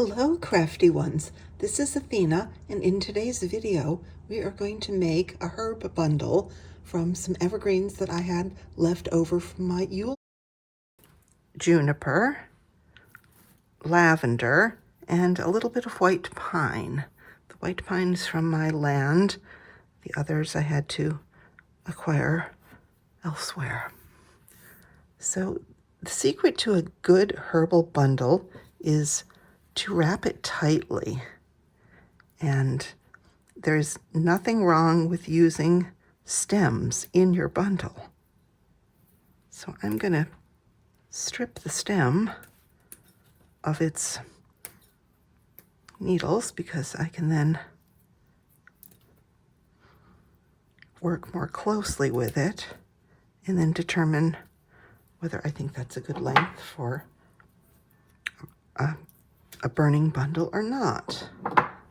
Hello, crafty ones. This is Athena, and in today's video, we are going to make a herb bundle from some evergreens that I had left over from my Yule. Juniper, lavender, and a little bit of white pine. The white pine is from my land. The others I had to acquire elsewhere. So the secret to a good herbal bundle is to wrap it tightly. And there's nothing wrong with using stems in your bundle. So I'm going to strip the stem of its needles because I can then work more closely with it and then determine whether I think that's a good length for a burning bundle or not.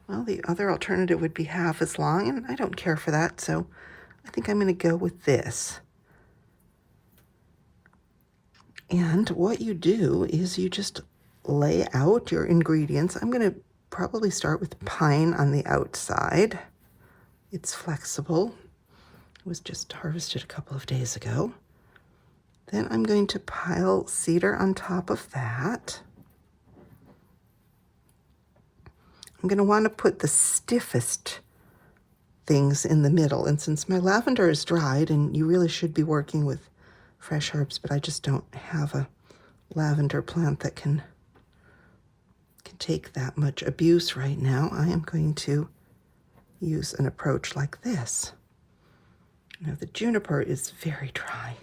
Well, the other alternative would be half as long, and I don't care for that, so I think I'm going to go with this. And what you do is you just lay out your ingredients. I'm going to probably start with pine on the outside. It's flexible. It was just harvested a couple of days ago. Then I'm going to pile cedar on top of that. I'm going to want to put the stiffest things in the middle. And since my lavender is dried, and you really should be working with fresh herbs, but I just don't have a lavender plant that can take that much abuse right now, I am going to use an approach like this. Now the juniper is very dry.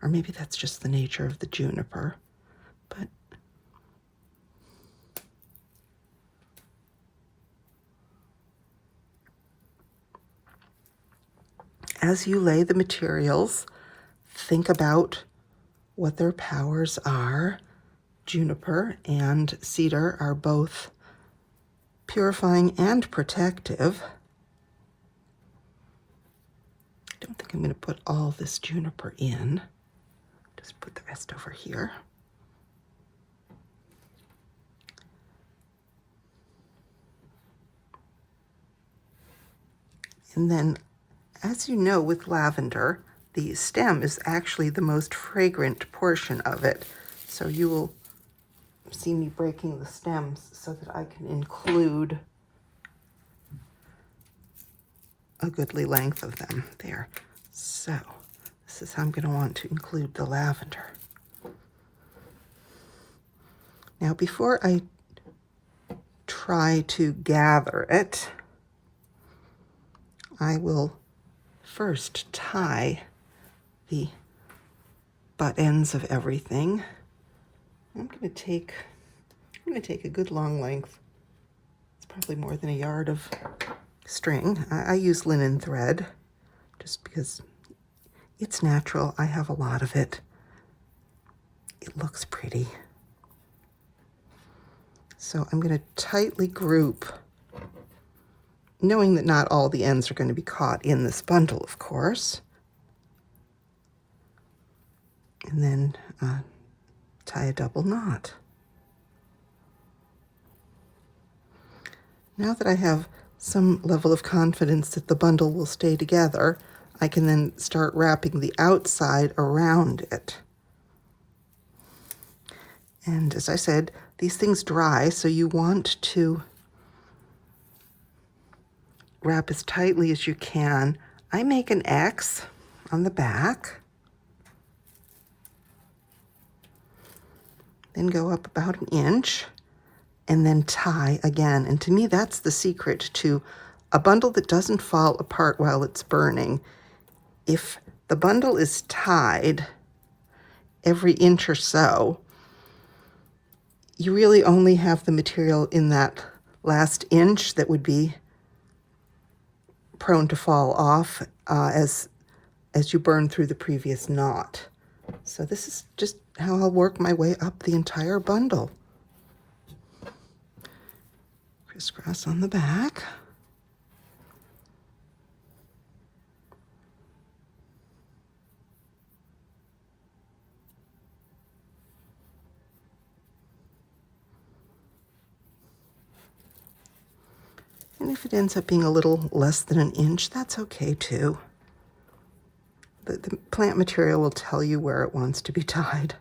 Or maybe that's just the nature of the juniper. But as you lay the materials, think about what their powers are. Juniper and cedar are both purifying and protective. I don't think I'm going to put all this juniper in. Just put the rest over here. And then, as you know, with lavender, the stem is actually the most fragrant portion of it. So you will see me breaking the stems so that I can include a goodly length of them there. So this is how I'm going to want to include the lavender. Now, before I try to gather it, I will first tie the butt ends of everything. I'm going to take a good long length. It's probably more than a yard of string. I use linen thread just because it's natural. I have a lot of it. It looks pretty. So I'm going to tightly group, knowing that not all the ends are going to be caught in this bundle, of course. And then tie a double knot. Now that I have some level of confidence that the bundle will stay together, I can then start wrapping the outside around it. And as I said, these things dry, so you want to wrap as tightly as you can. I make an X on the back, then go up about an inch, and then tie again. And to me, that's the secret to a bundle that doesn't fall apart while it's burning. If the bundle is tied every inch or so, you really only have the material in that last inch that would be prone to fall off as you burn through the previous knot. So this is just how I'll work my way up the entire bundle. Crisscross on the back. And if it ends up being a little less than an inch, that's okay too. The plant material will tell you where it wants to be tied.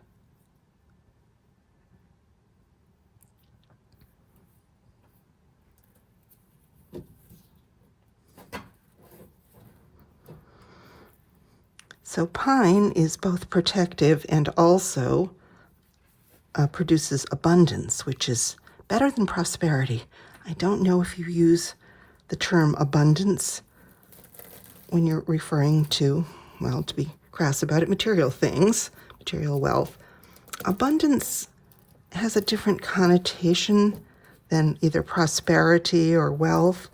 So pine is both protective and also produces abundance, which is better than prosperity. I don't know if you use the term abundance when you're referring to, well, to be crass about it, material things, material wealth. Abundance has a different connotation than either prosperity or wealth,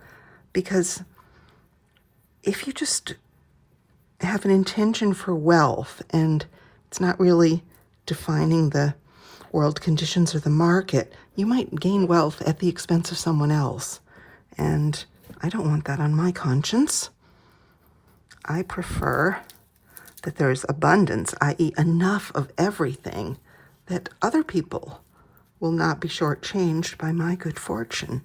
because if you just have an intention for wealth and it's not really defining the world conditions or the market, you might gain wealth at the expense of someone else. And I don't want that on my conscience. I prefer that there's abundance, i.e. enough of everything that other people will not be shortchanged by my good fortune.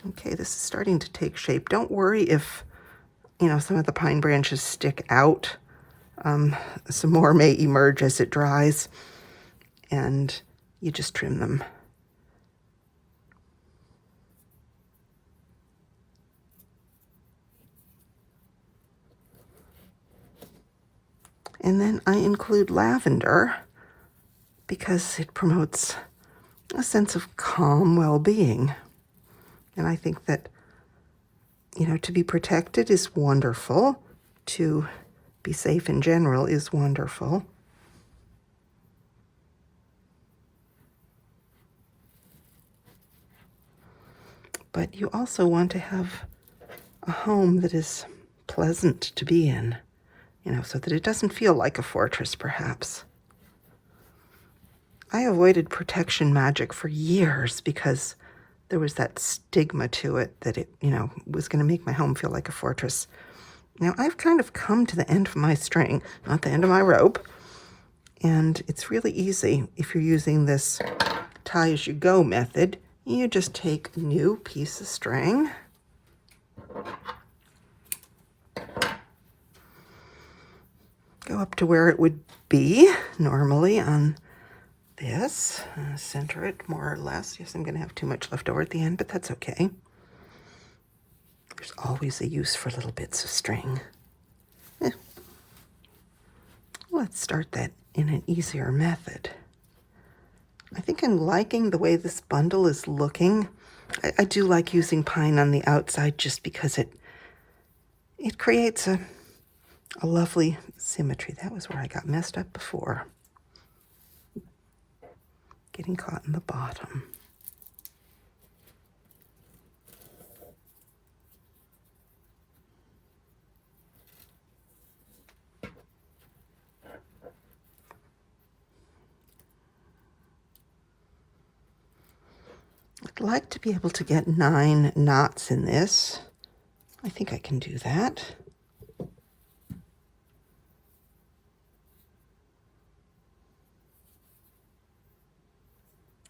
Okay, this is starting to take shape. Don't worry if, some of the pine branches stick out. Some more may emerge as it dries, and you just trim them. And then I include lavender because it promotes a sense of calm well-being. And I think that, to be protected is wonderful. To be safe in general is wonderful. But you also want to have a home that is pleasant to be in, so that it doesn't feel like a fortress, perhaps. I avoided protection magic for years because there was that stigma to it that it, was going to make my home feel like a fortress. Now, I've kind of come to the end of my string, not the end of my rope, and it's really easy if you're using this tie-as-you-go method. You just take a new piece of string, go up to where it would be normally on this, center it more or less. Yes, I'm going to have too much left over at the end, but that's okay. There's always a use for little bits of string. Let's start that in an easier method. I think I'm liking the way this bundle is looking. I do like using pine on the outside just because it creates a lovely symmetry. That was where I got messed up before. Getting caught in the bottom. I'd like to be able to get 9 knots in this. I think I can do that.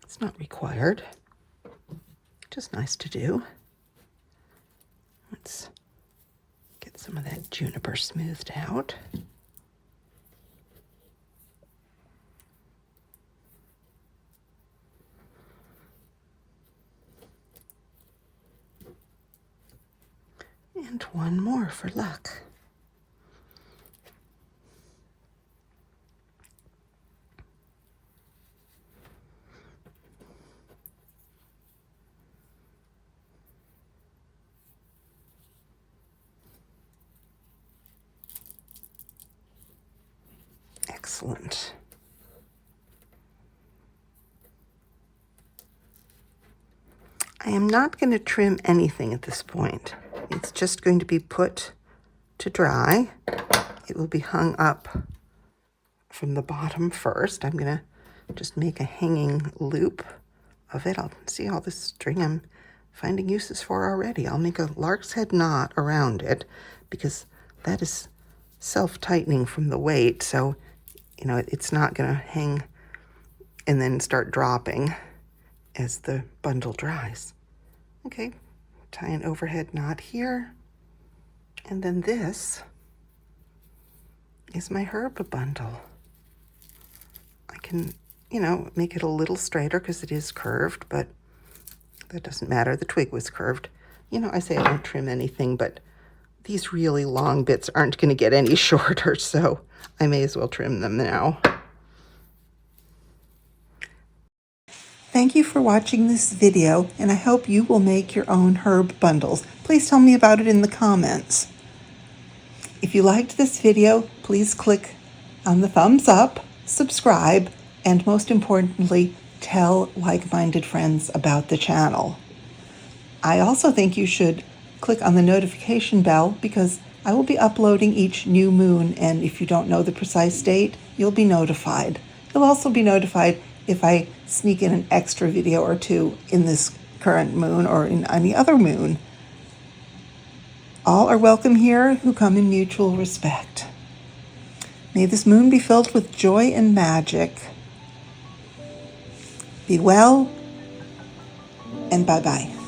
It's not required, just nice to do. Let's get some of that juniper smoothed out. And one more for luck. Excellent. I am not going to trim anything at this point. It's just going to be put to dry. It will be hung up from the bottom first. I'm going to just make a hanging loop of it. I'll see all this string I'm finding uses for already. I'll make a lark's head knot around it because that is self-tightening from the weight. So, it's not going to hang and then start dropping as the bundle dries. Okay, tie an overhead knot here. And then this is my herb bundle. I can, you know, make it a little straighter because it is curved, but that doesn't matter. The twig was curved. You know, I say I don't trim anything, but these really long bits aren't going to get any shorter, so I may as well trim them now. Thank you for watching this video, and I hope you will make your own herb bundles. Please tell me about it in the comments. If you liked this video, please click on the thumbs up, subscribe, and most importantly, tell like-minded friends about the channel. I also think you should click on the notification bell because I will be uploading each new moon, and if you don't know the precise date, you'll be notified. You'll also be notified if I sneak in an extra video or two in this current moon or in any other moon. All are welcome here who come in mutual respect. May this moon be filled with joy and magic. Be well, and bye-bye.